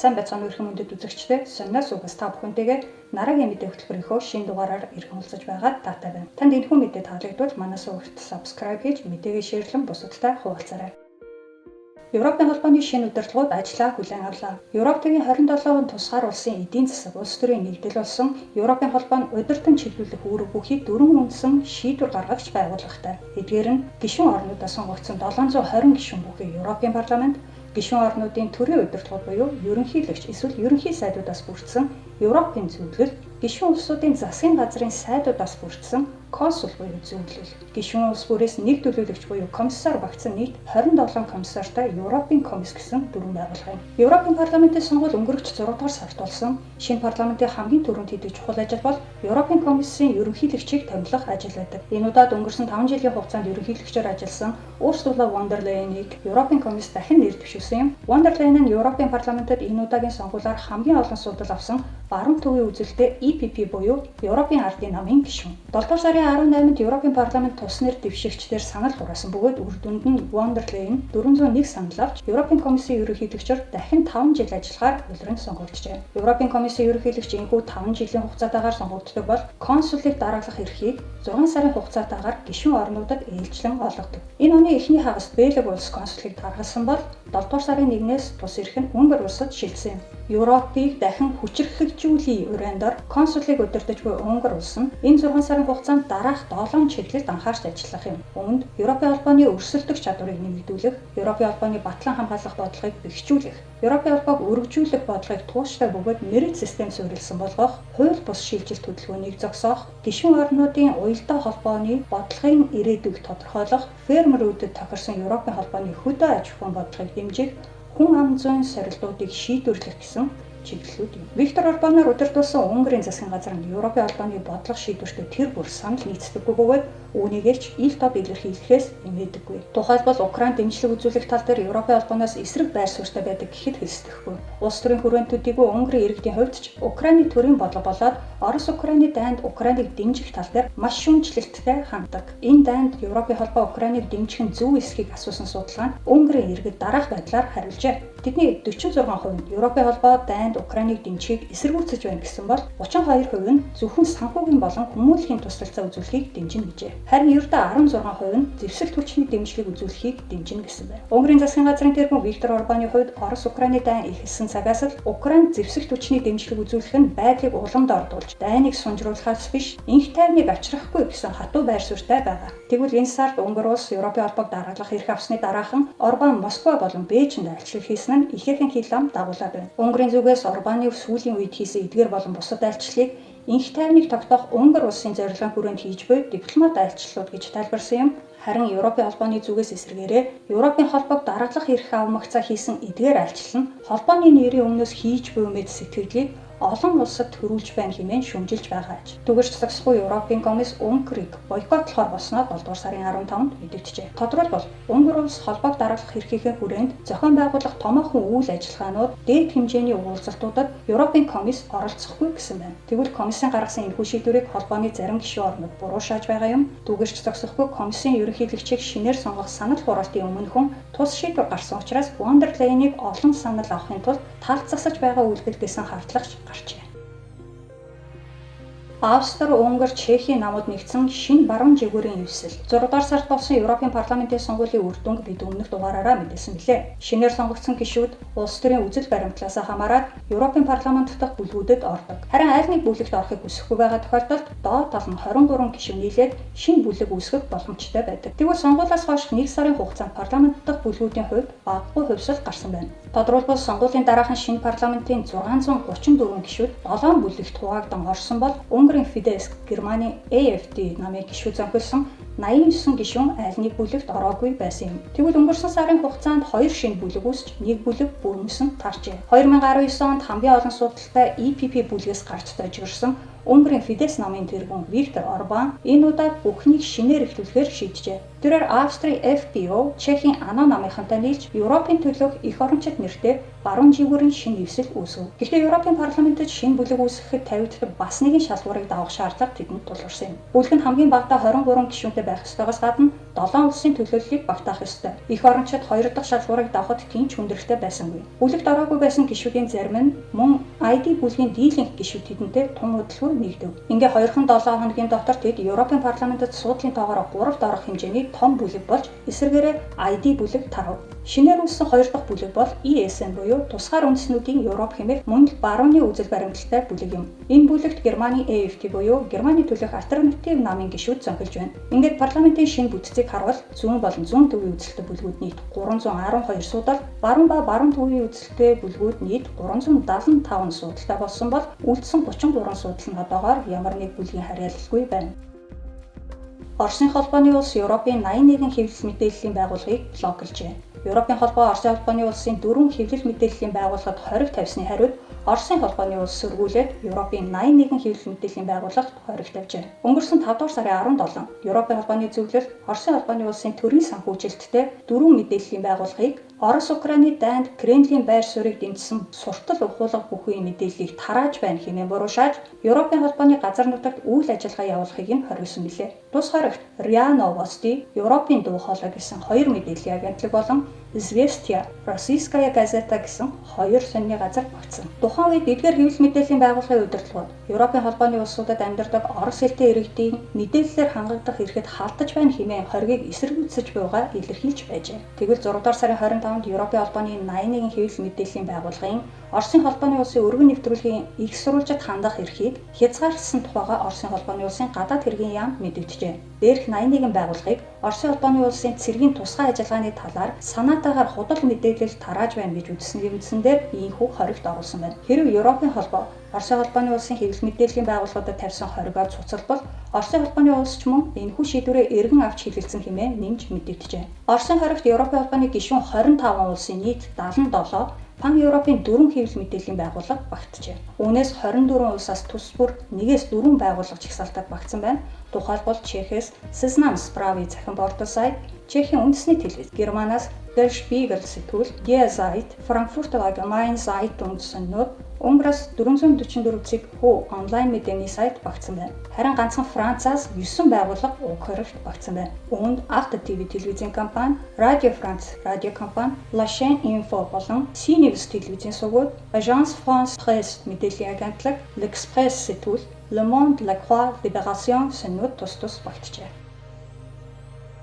Сайн байцгаана өрхөн мөндөд үзэгчдээ сонноос угаас та бүхэнтэйгээ нараагийн мэдээ хөтөлбөрийнхөө шинэ дугаараар иргэн уулзаж байгаад таатай байна. Танд энэхүү мэдээ таалагдвал манай сувагт subscribe хийж мэдээгээ шеэрлэн бусадтай хуваалцаарай. Европын холбооны шинэ удирдлагууд ажлаа хүлээн авлаа. Европын 27 тусгаар улсын эдийн засаг улс төрийн нэгдэл болсон Европын холбооны удирдан чиглүүлэх үүрэг бүхий 4 үндсэн шийдвэр гаргагч байгууллагатай. Эдгээр нь гишүүн орнуудаас сонгогдсон 720 гишүүн бүхий Европын парламент, гишүүн орнуудын төрийн удирдлагууд буюу ерөнхийлөгч эсвэл ерөнхий сайдуудаас бүрдсэн Европын зөвлөл, гишүүн улсуудын засгийн газрын сайдуудаас бүрдсэн консул буюу зөвлөл, гишүүн улс бүрээс нэг төлөөлөгч буюу комиссар багтсан нийт 27 комиссартай Европын комисс гэсэн дөрвөн байгууллага юм. Европын парламентын сонгуул өнгөрөх 6 дугаар сард болсон. Шинэ парламентын хамгийн түрүүнд хийдэг чухал ажил бол Европын комиссийн ерөнхийлөгчийг томилох ажил байдаг. Энэ удаад өнгөрсөн 5 жилийн хугацаанд ерөнхийлөгчөөр ажилласан Урсула фон дер Лейнийг Европын комисс дахин нэр дэвшүүлсэн юм. Фон дер Лейн нь Европын парламентод энэ удаагийн сонгуулиар хамгийн олон судал авсан баруун төвийн үзэлтэй EPP буюу Европын ардын намын гишүүн. 7 дугаар сарын 18-нд Европын парламент тус нэр дэвшигчдээр санал хураасан бөгөөд үр дүнд нь фон дер Лейн 401 санал авч Европын комиссийн ерөнхийлөгчөөр дахин 5 жил ажиллахаар улиран сонгогджээ. Европын комиссийн ерөнхийлөгч энэхүү 5 жилийн хугацаатаагаар сонгогддог бол консулыг дараалах эрхийг 6 сарын хугацаатаагаар гишүүн орнуудад ээлжлэн олгодог. Энэ оны эхний хагаст Бельги улс консулыг даргалсан бол 7 дугаар сарын 1-ээс тус ирэх нь Унгар улсад шилжсэн юм. Европыг дахин хүчирхэгжүүлэх урандаар консулыг удирдах буй Унгар улс нь энэ 6 сарын хугацаанд дараах 7 чиглэлд анхаарч ажиллах юм. Үүнд Европын холбооны өрсөлдөх чадварыг нэмэгдүүлэх, Европын холбооны батлан хамгаалах бодлогыг бэхжүүлэх, Европын холбоог өргөжүүлэх бодлогыг тууштай бөгөөд нэрэд систем суурилсан болгох, хууль бус шийдэл хөтөлбөрийг зогсоох, гишүүн орнуудын уялдаа холбооны бодлогын ирээдүйг тодорхойлох, фермерүүдэд тохирсон Европын холбооны хөдөө аж ахуйн бодлогыг дэмжих, хүн ам зүйн сорилтуудыг шийдвэрлэх гэсэн чиглэлүүд юм. Виктор Орбанаар удирдуулсан Унгарын засгийн газар нь Европын холбооны бодлого шийдвэртээ тэр бүр санал нийцдэггүй бөгөөд үүнийгээрч ил тод илэрхийлэхээс эмээдэггүй. Тухайлбал Украинд дэмжлэг үзүүлэх тал дээр Европын холбооноос эсрэг байр суурьтай байдаг гэхэд хэлсдэхгүй. Улс төрийн хүрээнд төдийгүй Унгарын иргэдийн хувьд ч Украины төрийн бодлого болоод Орос Украины дайнд Украиныг дэмжих тал дээр маш шүүмжлэлттэй ханддаг. Энэ дайнд Европын холбоо Украиныг дэмжих нь зөв эсхийг асуусан судалгаа нь Унгарын иргэд дараах байдлаар хариулжээ. Тэдний 46% нь Европын холбоо дайнд Украиныг дэмжихийг эсэргүүцэж байна гэсэн бол 32% нь зөвхөн санхүүгийн болон хүмүүнлэгийн тусалцаа үзүүлэхийг дэмжинэ гэжээ. Харин ердөө 16% нь зэвсэг түлхний дэмжлэг үзүүлэхийг дэмжинэ гэсэн байна. Унгарын засгийн газрын тэргүүн Виктор Орбаны хувьд Орос Украины дайн эхэлсэн цагаас л Украинд зэвсэг түлхний дэмжлэг үзүүлэх нь байдлыг уламд ордуулж, дайныг сунжруулахаас биш, инх тайвныг авчрахгүй гэсэн хатуу байр суурьтай байгаа. Тэгвэл энэ сард Унгар улс Европын холбоог дараалах эрх авсны дараахан Орбан Москва болон Бээжинд айлчлал хийсэн нь ихээхэн хил ам дагуулад байна. Унгарын зүгээс Орбаны сүүлийн үед хийсэн эдгээр болон бусад айлчлалыг инх тайвныг тогтоох Унгар улсын зорилгын хүрээнд хийж буй дипломат айлчлалууд гэж тайлбарсан юм. Харин Европын холбооны зүгээс эсрэгээрээ Европын холбоог дараалах эрх авмагцаа хийсэн эдгээр айлчлал нь холбооны нэрийн өмнөөс хийж буй мэд сэтгэлийг олон улсад төрүүлж байна хэмээн шүмжилж байгаа аж. Түгэж засахгүй Европын комисс Унгарыг бойкотлохоор болсноо 7 дугаар сарын 15-нд мэдэгджээ. Тодорхойлбол Унгар улс холбоог дараалах эрхийнхээ хүрээнд зохион байгуулах томоохон үйл ажиллагаанууд дээд хэмжээний уулзалтуудад Европын комисс оролцохгүй гэсэн байна. Тэгвэл комиссийн гаргасан энэхүү шийдвэрийг холбооны зарим гишүүн орнууд буруушааж байгаа юм. Түгэж зогсохгүй комиссийн ерөнхийлөгчийг шинээр сонгох санал хураалтын өмнөхөн тус шийдвэр гарсан учраас фон дер Лейнийг олон санал авахын тулд талд засаж байгаа үйлдэлдсэн хартлагч гарчээ. Австри, Унгар, Чехийн намууд нэгдсэн шинэ баруун жигүүрийн эвсэл. 6 дугаар сард болсон Европын парламентын сонгуулийн үр дүнг бид өмнөх дугаараараа мэдсэн билээ. Шинээр сонгогдсон гишүүд улс төрийн үзэл баримтлалаас хамаарат Европын парламент дахь бүлгүүдэд ордог. Харин аль нэг бүлэгт орохыг хүсэхгүй байгаа тохиолдолд доод тал нь 23 гишүүн нийлээд шинэ бүлэг үүсгэх боломжтой байдаг. Тэгвэл сонгуулиас хойш 1 сарын хугацаанд парламент дахь бүлгүүдийн хувьд багагүй хувьсэл гарсан байна. Тодорхойлбол сонгуулийн дараахан шинэ парламентын 634 гишүүд 7 бүлэгт хуваагдсан орсон бол Унгарын Фидес, Германы AfD намын гишүүд зохиолсон 89 гишүүн аль нэг бүлэгт ороогүй байсан юм. Тэгвэл өнгөрсөн сарын хугацаанд 2 шинэ бүлэг үүсч нэг бүлэг бүрмөсөн таржээ. 2019 онд хамгийн олон судалтай EPP бүлгээс гарч тойжирсан Унгарын Фидес намын тэргүүн Виктор Орбан энэ удаад бүхнийг шинээр эхлүүлэхээр шийджээ. Тэрээр Австри FPO, Чехийн АНО намынхантай нийлж Европын төлөөх эх орончид нэртэй баруун жигүүрийн шинэ эвсэл үүсгэв. Гэхдээ Европын парламентод шинэ бүлэг үүсгэхэд тавигддаг бас нэгэн шалгуурыг давах шаардлага тэдэнд тулгарсан юм. Бүлэг нь хамгийн багадаа 23 гишүүнтэй байх ёстойгоос гадна 7 улсын төлөөллийг багтаах ёстой. Эх орончид 2 дахь шалгуурыг давахад хинч хүндрэлтэй байсангүй. Бүлэгт ороогүй байсан гишүүдийн зарим нь мөн ID бүлгийн дийлэнх гишүүд тэдэнтэй тун хөдөлгөөр нэгдэв. Ингээ 2-7 хоногийн дотор тэд Европын парламентод суудлын тоогоор 3-т орох хэмжээний том бүлэг болж эсвэргээрээ ID бүлэг тарав. Шинээр үүссэн 2 дахь бүлэг бол ESN буюу тусгаар үндэстнүүдийн Европ хэмээх мөн л барууны үзэл баримталтай бүлэг юм. Энэ бүлэгт Германы AfD буюу Германы төлөөх альтернатив намын гишүүд зохилж байна. Ингээд парламентын шинэ бүтцийг харвал зүүн болон зүүн төвийн үзэлтэй бүлгүүд нийт 312 суудал, баруун ба баруун төвийн үзэлтэй бүлгүүд нийт 375 суудалтай болсон бол үлдсэн 33 суудал нь одоогоор ямар нэг бүлгийн харьяалалгүй байна. Оросын холбооны улс Европын 81 хэвлэл мэдээллийн байгууллагыг блоклжээ. Европын холбоо Оросын холбооны улсын 4 хэвлэл мэдээллийн байгууллагад хориг тавьсны хариуд Оросын холбооны улс сөргүүлээд Европын 81 хэвлэл мэдээллийн байгууллагад хориг тавьжээ. Өнгөрсөн 5 дугаар сарын 17 Европын холбооны зөвлөлд Оросын холбооны улсын төрийн санхүүжилттэй 4 мэдээллийн байгууллагыг Орос Украины дайнд Кремлийн байр суурийг дэмжсэн суртал ухуулга бүх үеийн мэдээллийг тарааж байна хэмээн буруушааж Европын холбооны газар нутагт үйл ажиллагаа явуулахыг нь хоригсон билээ. Тус хоригт РИА Новости, Европын дуу хоолой гэсэн 2 мэдээллийн агентлаг болон Известия, Российская газета гэсэн 2 сонины газар багтсан. Тухайн үед эдгээр хэвлэл мэдээллийн байгууллагын удирдлагууд Европын холбооны улсуудад амьдардаг орос хэлтэй иргэдийн мэдээллээр хангагдах эрхэд халдаж байна хэмээн хоригийг эсэргүүцэж буйгаа илэрхийлж байжээ. Тэгвэл 6 дугаар сарын 25-нд Европын холбооны 81 хэвлэл мэдээллийн байгууллагын Оросын холбооны улсын өргөн нэвтрүүлгийн их сурвалжид хандах эрхийг хязгаарласан тухайга Оросын холбооны улсын гадаад хэргийн яамд мэдэгджээ. Дээрх 81 байгууллагыг Оросын холбооны улсын цэргийн тусгай ажиллагааны талаар санаатаагаар худал мэдээлэл тарааж байна гэж үзсэн гэмтсэн дээр ийхүү хоригт оруулсан байна. Хэрэв Европын холбоо Оросын холбооны улсын хэвлэл мэдээллийн байгууллагуудад тавьсан хоригоор цуцалбал Оросын холбооны улс ч мөн энэхүү шийдвэрээ эргэн авч хэлэлцэн хэмээн нэмж мэдэгджээ. Оросын хоригт Европын холбооны гишүүн 25 улсын нийт 77 Пан-Европын 4 хэвлэл мэдээллийн байгууллага багтжээ. Үүнээс 24 улсаас тус бүр 1-4 байгууллага чагсаалтад багтсан байна. Тухайлбал Чехээс Seznam Sprawy захин портал сайт, Чехийн үндэсний телевиз, Германаас Der Spiegel сэтгүүл, Die Zeit, Frankfurter Allgemeine Zeitung сонинууд, Унгараас 444 цэг хүү онлайн мэдээний сайт багтсан байна. Харин ганцхан Францаас 9 байгууллага уг хоригт багтсан байна. Үүнд Arte TV телевизийн компани, Radio France радио компани, La Chaîne Info болон CNews телевизийн сувгууд, Agence France Presse мэдээллийн агентлаг, L'Express сэтгүүл, Le Monde, La Croix, Libération сонинууд тус багтжээ.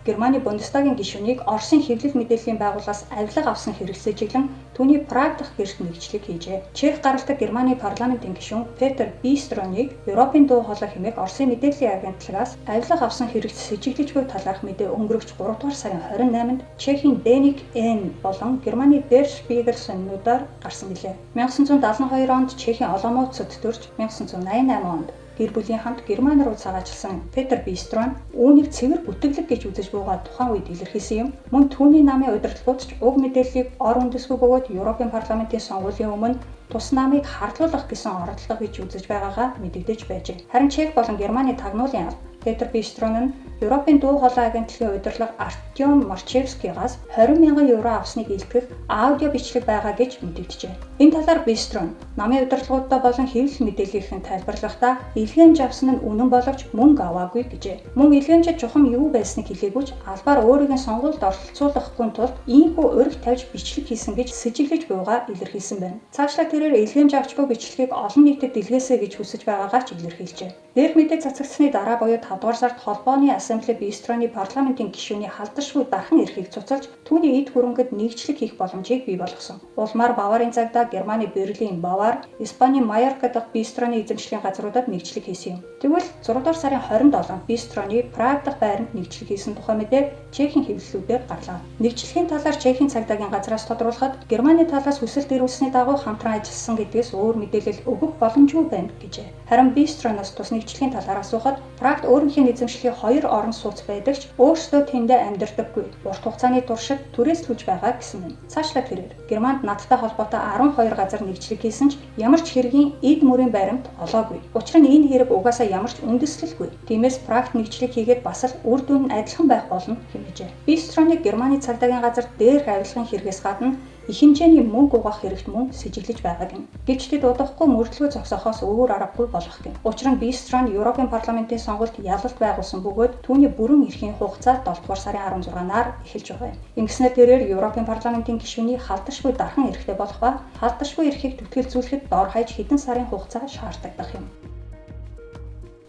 Германы Бундестагийн гишүүнийг Оросын хэвлэл мэдээллийн байгууллагаас авилга авсан хэрэгсээ чиглэн түүний Праг дахь гэрт нэгжлэг хийжээ. Чех гаралтай Германы парламентын гишүүн Петер Бистроныг Европын дуу хоолой хэмээх Оросын мэдээллийн агентлагаас авилга авсан хэрэгт сэжиглэж буй талаарх мэдээ өнгөрөгч 3 дугаар сарын 28-нд Чехийн Деник Н болон Германы Der Spiegel сонинуудаар гарсан билээ. 1972 онд Чехийн Оломоуцад төрж 1988 онд гэр бүлийн хамт Герман руу цагаачлсан Петер Бистрон үүнийг цэвэр бүтэглэг гэж үзэж буйгаа тухайн үед илэрхийлсэн юм. Мөн түүний намын удирдлагууд ч уг мэдээллийг ор үндэсгүй бөгөөд Европын парламентын сонгуулийн өмнө тус намыг хардлуулах гэсэн оролдлого гэж үзэж байгаагаа мэдэгдэж байжээ. Харин Чех болон Германы тагнуулын алба Петер Бистрон нь Европын дуу хоолой агентлагийн удирдлага Артем Марчевскигаас 20,000 евро авсныг илтгэх аудио бичлэг байгаа гэж мэдэгджээ. Энэ талаар Бистрон намын удирдлагуудаа болон хэвлэл мэдээллийнхэн тайлбарлахдаа илгээмж авсан нь үнэн боловч мөнгө аваагүй гэжээ. Мөн илгээмжид чухам юу байсныг хэлээгүйч албаар өөрийн сонгуульд оролцуулахгүй тулд ийхүү өргө тавьж бичлэг хийсэн гэж сэжиглэж буйгаа илэрхийлсэн байна. Цаашлаа тэрээр илгээмж авчгүй бичлэгийг олон нийтэд илгээсэй гэж хүсэж байгаагаа ч илэрхийлжээ. Дээрх мэдээг цацагдсны дараа буюу 5 дугаар сард холбооны ассамбле Бистроны парламентын гишүүний халдашгүй дархан эрхийг цуцалж түүний эд хөрөнгөд нэгжлэг хийх боломжийг бий болгосон. Улмаар Баварын цагдаа Германы Берлин, Бавар, Испаний Майорка дахь Бистроны эзэмшлийн газруудад нэгжлэг хийсэн юм. Тэгвэл 6 дугаар сарын 27-нд Бистроны Праг дахь байранд нэгжлэг хийсэн тухай мэдээ Чехийн хэвлэлүүдээр гарлаа. Нэгжлэхийн талаар Чехийн цагдаагийн газраас тодруулахад Германы талаас хүсэлт ирүүлсэний дагуу хамтран ажилласан гэдгээс өөр мэдээлэл өгөх боломжгүй байна гэжээ. Харин Бистроноос тус нэгжлэхийн талаар асуухад Прагт өөрийнхөө эзэмшлийн 2 орон сууц байдаг ч өөрсдөө тэндээ амьдардаггүй. Урт хугацааны туршид түрээслүүлж байгаа гэсэн юм. Цаашлаа тэрээр Германд надтай холбоотой 12 газар нэгжлэг хийсэн ч ямар ч хэргийн эд мөрийн баримт олоогүй. Учир нь энэ хэрэг угаасаа ямар ч үндэслэлгүй. Тиймээс Прагт нэгжлэг хийгээд бас л үр дүн нь адилхан байх болно хэмээжээ. Бистроныг Германы цагдаагийн газар дээрх авилгын хэрэгээс гадна их хэмжээний мөнгө угаах хэрэгт мөн сэжиглэж байгаа гэнэ. Гэвч тэд удахгүй мөрдлөгөө зогсоохоос өөр аргагүй болох гэнэ. Учир нь Бистрон Европын парламентын сонгуульд ялалт байгуулсан бөгөөд түүний бүрэн эрхийн хугацаа 7 дугаар сарын 16-наар эхэлж байгаа юм. Ингэснээр тэрээр Европын парламентын гишүүний халдашгүй дархан эрэхтэй болох ба халдашгүй эрхийг түтгэлзүүлэхэд дор хаяж хэдэн сарын хугацаа шаарддаг юм.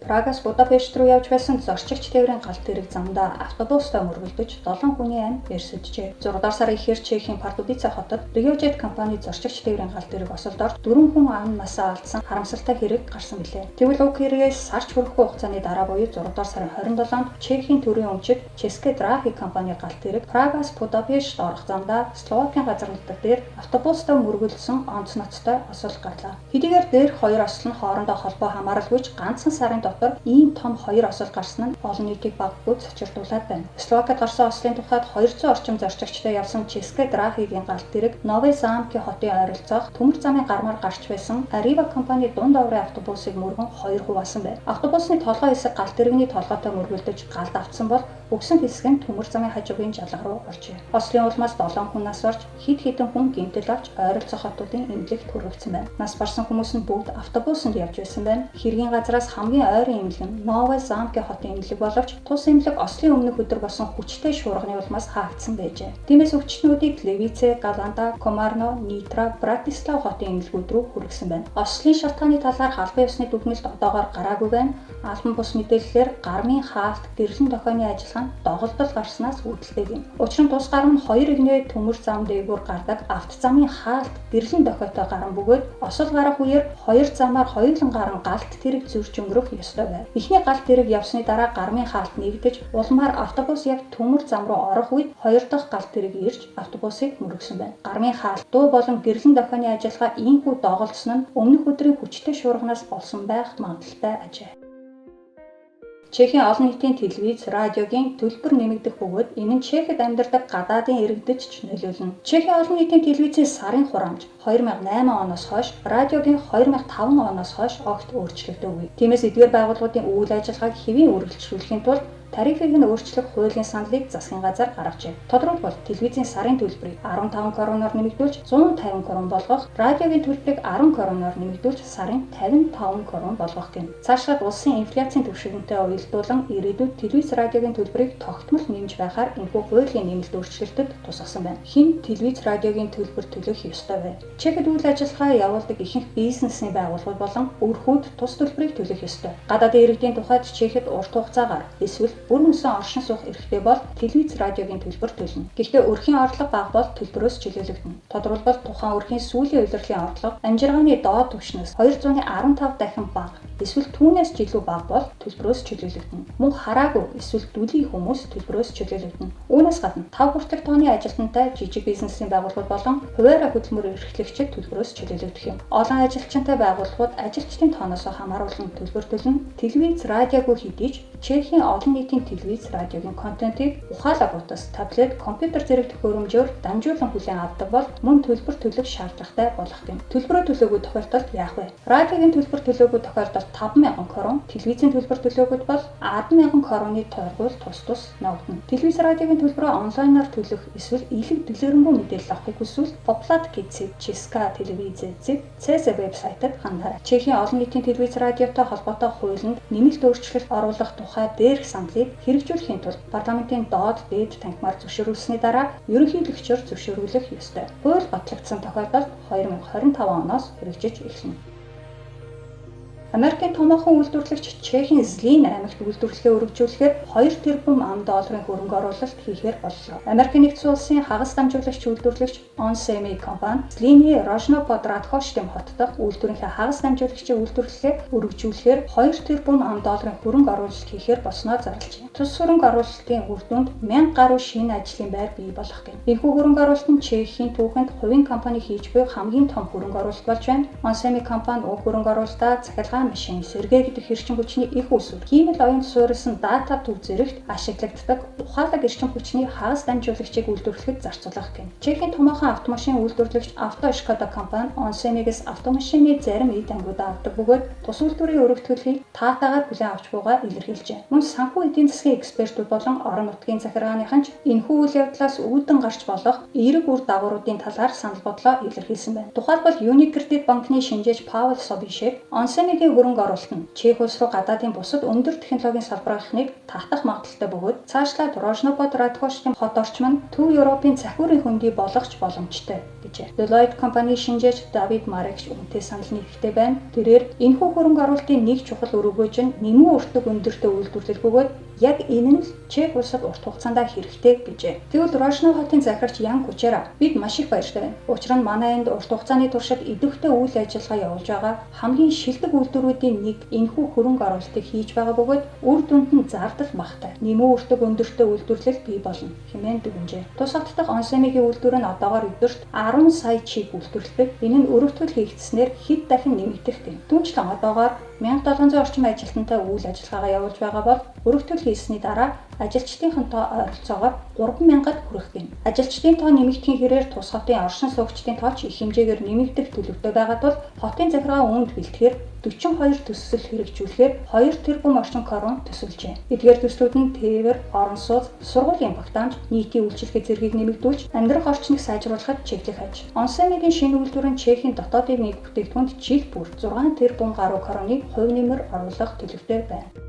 Прагаас Будапешт руу явж байсан зорчигч тээврийн галт тэрэг замдаа автобустай мөргөлдөж 7 хүний ам эрсэлжээ. 6 дугаар сарын ихэр Чехийн Пардубица хотод Rigojet компани зорчигч тээврийн галт тэрэг осолд орж 4 хүн ам насаа алдсан харамсалтай хэрэг гарсан билээ. Тэгвэл уг хэрэгээс сарч хүрэхгүй хугацааны дараа буюу 6 дугаар сарын 27-нд Чехийн төрийн өмчид České dráhy компани галт тэрэг Прагаас Будапешт орох замдаа Словакийн газар нутаг дээр автобустай мөргөлдсөн онц ноцтой осол гарлаа. Хэдийгээр дээрх хоёр осол нь хоорондоо холбоо хамааралгүйч ганцхан сарын ийм том хоёр осол гарсан нь олон нийтийг баггүй цочирдуулаад байна. Словакид гарсан ослын тухайд 200 орчим зорчигчтой явсан České dráhy-гийн галт тэрэг Новый Замкийн хотын ойролцоох төмөр замын гармаар гарч байсан Arriva компани дунд оврын автобусыг мөргөн 2 хуваасан байна. Автобусны толгой хэсэг галт тэрэгний толгойтой мөргөлдөж галд автсан бол өгсөн хэсэг нь төмөр замын хажуугийн жалга руу оржээ. Ослын улмаас 7 хүн нас барж хэд хэдэн хүн гэмтэл авч ойролцоох хотуудын эмнэлэгт хүргэгдсэн байна. Нас барсан хүмүүс нь бүгд автобусанд явж байсан байна. Хэргийн газраас хамгийн ойрын эмнэлэг нь Новый Замкийн хотын эмнэлэг боловч тус эмнэлэг ослын өмнөх өдөр болсон хүчтэй шуурганы улмаас хаагдсан байжээ. Тиймээс өвчтнүүдийг Левице, Галанда, Комарно, Нитра, Братислав хотын эмнэлгүүд рүү хүргэсэн байна. Ослын шалтгааны талаар халбан ёсны дүгнэлт одоогоор гараагүй байна. Албан бус мэдээллээр гармын хаалт, гэрлэн дохионы ажиллагаа доголдол гарснаас үүдэлтэй юм. Учир нь тус гарам нь 2 игнээ төмөр зам дээгүүр гардаг авто замын хаалт, гэрлэн дохойтой гарам бөгөөд осол гарах үеэр 2 замаар хоёулан гарan галт тэрэг зөрж өнгөрөх ёстой байв. Эхний галт тэрэг явсны дараа гармын хаалт нэгдэж улмаар автобус яг төмөр зам руу орох үед 2 дахь галт тэрэг ирж автобусыг мөргсөн байна. Гармын хаалт дуу болон гэрлэн дохионы ажиллагаа ийхүү доголдсон нь өмнөх өдрийн хүчтэй шуурганаас болсон байх магадлалтай ажээ. Чехийн олон нийтийн телевиз, радиогийн төлбөр нэмэгдэх бөгөөд энэ нь Чехэд амьдардаг гадаадын иргэдэд ч нөлөөлнө. Чехийн олон нийтийн телевизийн сарын хураамж 2008 оноос хойш, радиогийн 2005 оноос хойш огт өөрчлөгдөөгүй. Тиймээс эдгээр байгууллагуудын үйл ажиллагааг хэвийн үргэлжлүүлэхийн тулд тарифыг нь өөрчлөх хуулийн саналыг засгийн газар гаргажээ. Тодорхойлбол телевизийн сарын төлбөрийг 15 короноор нэмэгдүүлж 150 корон болгох, радиогийн төлбөрийг 10 короноор нэмэгдүүлж сарын 55 корон болгох гэнэ. Цаашдаа улсын инфляцийн түвшинтэй уялдуулан ирээдүйд телевиз радиогийн төлбөрийг тогтмол нэмж байхаар энэхүү хуулийн нэмэлт өөрчлөлтөд тусгасан байна. Хэн телевиз радиогийн төлбөр төлөх ёстой вэ? Чехэд үйл ажиллагаа явуулдаг ихэнх бизнесийн байгууллагууд болон өрхүүд тус төлбөрийг төлөх ёстой. Гадаадын иргэдийн тухайд Чехэд урт хугацаагаар эсвэл бүр мөсөн оршин суух эрхтэй бол телевиз радиогийн төлбөр төлнө. Гэхдээ өрхийн орлого бага бол төлбөрөөс чөлөөлөгдөнө. Тодорхойлбол тухайн өрхийн сүүлийн улирлын орлого амжиргааны доод түвшнээс 215 дахин бага эсвэл түүнээс ч илүү бага бол төлбөрөөс чөлөөлөгдөнө. Мөн хараагүй эсвэл дүлий хүмүүс төлбөрөөс чөлөөлөгдөнө. Үүнээс гадна 5 хүртэлх тооны ажилтнтай жижиг бизнесийн байгууллагууд болон хуваарай хөдөлмөр эрхлэгчид төлбөрөөс чөлөөлөгдөх юм. Олон ажилчинтай байгууллагууд ажилчдын тооноос хамааруулан төлбөр төлнө. Телевиз, радиогүй хэдий ч Чехийн олон нийтийн телевиз, радиогийн контентыг ухаалаг утас, таблет, компьютер зэрэг төхөөрөмжөөр дамжуулан хүлээн авдаг бол мөн төлбөр төлөх шаардлагатай болох юм. Төлбөрөө төлөөгүй тохиолдолд яах вэ? Радиогийн төлбөр төлөөгүй тохиолдолд 5,000 корон, телевизийн төлбөр төлөөгүй бол 10,000 короны тойргуул тус ногдно. Телевиз, радиогийн төлбөрөө онлайнаар төлөх эсвэл илэг дэлгэрэнгүй мэдээлэл авахыг хүсвэл Poplat Kids, Česká televize, CZ вебсайтад хандаарай. Чехийн олон нийтийн телевиз, радиотой холбоотой хуулинд нэмэлт өөрчлөлт оруулах тухай дээрх саналыг хэрэгжүүлэхийн тулд парламентын доод дээд танхимаар зөвшөөрүүлсэний дараа ерөнхийлөгчөөр зөвшөөрүүлэх ёстой. Хууль батлагдсан тохиолдолд 2025 оноос хэрэгжиж эхэлнэ. Америкийн томоохон үйлдвэрлэгч Чехийн Zlín аймагт үйлдвэрлэлээ өргөжүүлэхээр 2 тэрбум $2 хөрөнгө оруулалт хийхээр боллоо. Америкийн нэгдсэн улсын хагас дамжуулагч үйлдвэрлэгч Onsemi компани Zlín-ий Rojno-Podratkhostim хот дахь үйлдвэрийнхээ хагас дамжуулагчийн үйлдвэрлэлээ өргөжүүлэхээр 2 тэрбум $2 хөрөнгө оруулалт хийхээр болсноо зарлжээ. Тус хөрөнгө оруулалтын үр дүнд 1000 гаруй шинэ ажлын байр бий болох гэнэ. Энэхүү хөрөнгө оруулалт нь Чехийн түүхэнд хувийн компани хийж буй хамгийн том хөрөнгө оруулалт болж байна. Onsemi компани уг хөрөнгө оруулалтаа захиргааны дата машин, сэргээ гэдэг эрчим хүчний их усүр, хиймэл оюунд суурилсан дата төв зэрэгт ашиглагддаг ухаалаг эрчим хүчний хагас дамжуулагчийг үйлдвэрлэхэд зарцуулах гэнэ. Чехийн томоохон автомашин үйлдвэрлэгч Авто Шкода компани Onsemi-гээс автомашины зарим эд ангиудаа авдаг бөгөөд тус үйлдвэрийн өргөтгөлийг таатаагаар хүлээн авч буйгаа илэрхийлжээ. Мөн санхүү эдийн засгийн экспертүүд болон орон нутгийн захиргааныхан ч энэхүү үйл явдлаас үүдэн гарч болох эерэг үр дагавруудын талаар санал бодлоо илэрхийлсэн байна. Тухайлбал Unicredit банкны шинжээч Паул Собишек Onsemi-гийн хөрөнгө оруулалт нь Чех улс руу гадаадын бусад өндөр технологийн салбарынхныг татах магадaltaй бөгөөд цаашлаад Рожнобод Радхоштын хот орчим нь Төв Европын цахиурын хөндөй болгох боломжтой гэжээ. Deloitte компани шинжээч Давид Марекч үнэтэй санал нийлэхтэй байна. Тэрээр энэхүү хөрөнгө оруулалтын нэг чухал өргөөж нь нэмэн өртөг өндөртэй үйлдвэрлэл бөгөөд яг энэ нь Чех улсад урт хугацаанд хэрэгтэй гэжээ. Тэгвэл Рожнов хотын захирагч Ян Кучера бид маш их баяртай байна. Учир нь манай энд урт хугацааны туршид идэвхтэй үйл ажиллагаа явуулж байгаа хамгийн шилдэг үйлдвэрүүдийн нэг энэхүү хөрөнгө оруулалтыг хийж байгаа бөгөөд үр дүнд нь зардал багатай. Нэмэн өртөг өндөртэй үйлдвэрлэл бий болно хэмээн дүгнжээ. Тус хот дахь Onsemi-гийн үйлдвэр нь одоогоор өдөрт 10 сая чип үйлдвэрлэдэг. Энэ нь өргөтгөл хийгдснээр хэд дахин нэмэгдэх гэнэ. Түүнчлэн одоогоор 1700 орчим ажилтнтай үйл ажиллагаагаа явуулж байгаа бол өргөтгөл хийсний дараа ажилчдын тоо ойролцоогоор 3000-ад хүрэх гэнэ. Ажилчдын тоо нэмэгдэхийн хэрээр тус хотын оршин суугчдын тоо ч их хэмжээгээр нэмэгдэх төлөвтэй байгаа тул хотын захиргаа үүнд бэлтгэхээр 42 төсөл хэрэгжүүлэхээр 2 тэрбум орчим крон төсөлжээ. Эдгээр төслүүд нь тээвэр, орон сууц, сургуулийн багтаамж, нийтийн үйлчлэгээ зэргийг нэмэгдүүлж, амьдрах орчныг сайжруулахад чиглэх аж. Onsemi-гийн шинэ үйлдвэр нь Чехийн дотоодын нийт бүтээгдэхүүнд жил бүр 6 тэрбум гаруй кроныг хувь нэмэр оруулах төлөвтэй байна.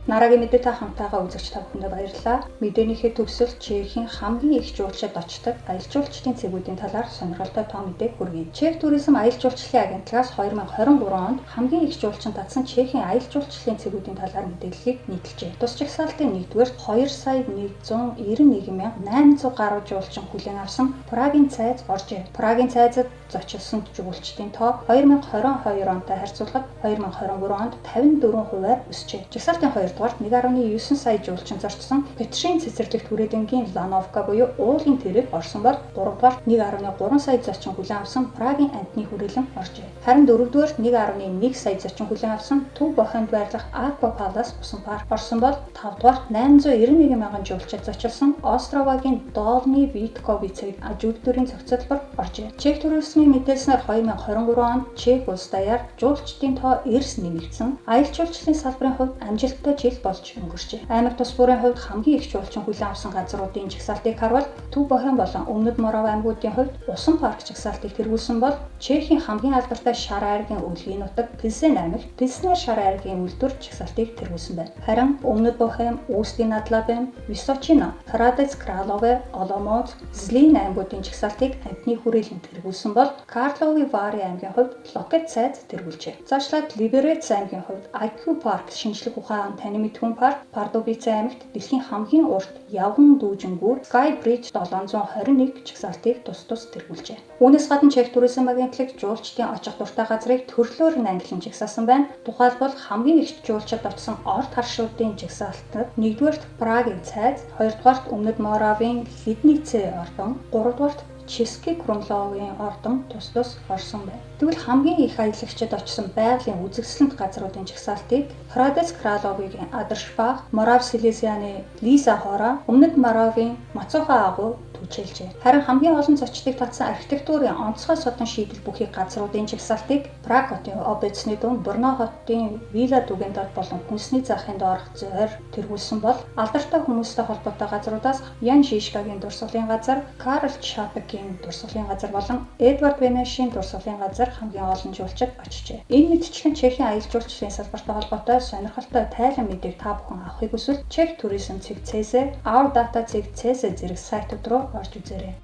Нарагийн мэдээ та хамтаага үзэгч та бүхэндээ баярлалаа. Мэдээнийхээ төгсөл Чехийн хамгийн их жуулчид очдог аялал жуулчлалын цэгүүдийн талаар сонирхолтой тоо мэдээг хүргэе. Чех туризм аялал жуулчлалын агентлагаас 2023 онд хамгийн их жуулчин татсан Чехийн аялал жуулчлалын цэгүүдийн талаар мэдээллийг нийтэлжээ. Тус жагсаалтын 1-р 2,191,800 гаруй жуулчин хүлээн авсан Прагийн цайз оржээ. Прагийн цайзад зочилсон жуулчдын тоо 2022 онтой харьцуулахад 2023 онд 54%-аар өсжээ. Жагсаалтын 2-р 1.9 сая жуулчин зорчсон Петршин цэцэрлэгт хүрээдэнгийн Лановка буюу уулын тэрэг орсон бол 3-р 1.3 сая зочин хүлээн авсан Прагийн амтны хүрээлэн оржээ. Харин 4-р 1.1 сая зочин хүлээн авсан Төв Бохомд байрлах Аква Палас усан парк орсон бол 5-р 891 мянган жуулчид зочилсон Островагийн Долны Витковицэг аж үйлдвэрийн зохицолбор оржээ. Чех туризмын мэдээлснээр 2023 онд Чех улс даяар жуулчдын тоо эрс нэмэгдсэн. Аялал жуулчлалын салбарын хувьд амжилттай жил болж өнгөрчээ. Аймаг тус бүрийн хувьд хамгийн их жуулчин хүлээн авсан газруудын жагсаалтыг харвал Төв Бохом болон Өмнөд Моров аймагуудын хувьд усан парк жагсаалтыг тэргүүлсэн бол Чехийн хамгийн алдартай шар айргийн өвлгийн нутаг Пилсен аймагт Пилснер шар айргийн үйлдвэр жагсаалтыг тэргүүлсэн байна. Харин Өмнөд Бохом, Устин Адлабем, Височино, Храдец Кралове, Оломоц, Злин аймагуудын жагсаалтыг амтны хүрээлэн тэргүүлсэн бол Карловы Вари аймгийн хувьд Локет цайз тэргүүлжээ. Цаашлаад Либерец аймгийн хувьд IQ парк шинжлэх ухаан таны мэдхүүн парк Пардубице аймагт дэлхийн хамгийн урт явган дүүжингүүр Sky Bridge 721 жагсаалтыг тус тэргүүлжээ. Үүнээс гадна Чех туризм агентлаг жуулчдын очих дуртай газрыг төрлөөр нь ангилан жагсаасан байна. Тухайлбал хамгийн их жуулчид очсон орд харшуудын жагсаалтад 1-р Прагийн цайз, 2-р Өмнөд Моравын Лиднице ордон, 3-р Чески Крумловын ордон тус орсон байна. Тэгвэл хамгийн их аялагчид очсон байгалийн үзэсгэлэнт газруудын жагсаалтыг Храдец Краловыгийн Адершбах, Морав Силезианы Лиза Хора, Өмнөд Моравын Мацуха агуу түлхэлжээ. Харин хамгийн олон зочдыг татсан архитектурын онцгой содон шийдэл бүхий газруудын жагсаалтыг Праг хотын Обецны дунд, Брно хотын Вила Дугендот болон Хүнсний заахын доорх зойр тэргүүлсэн бол алдартай хүмүүстэй холбоотой газруудаас Ян Шишкагийн дурсгалын газар, Карл Чапекийн дурсгалын газар болон Эдвард Венешийн дурсгалын газар хамгийн олон жуулчид очжээ. Энэ мэдчлэн Чехийн аялал жуулчлалын салбартай холбоотой сонирхолтой тайлан мэдээг та бүхэн авахыг хүсвэл Чех туризм цэг CZ, Our Data цэг CZ зэрэг сайтууд руу орж үзээрэй.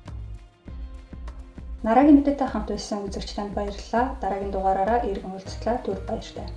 Нарагийн мэдээтэй хамт байсан үзэгч танд баярлалаа. Дараагийн дугаараараа иргэн уулзлаа. Түр баяртай.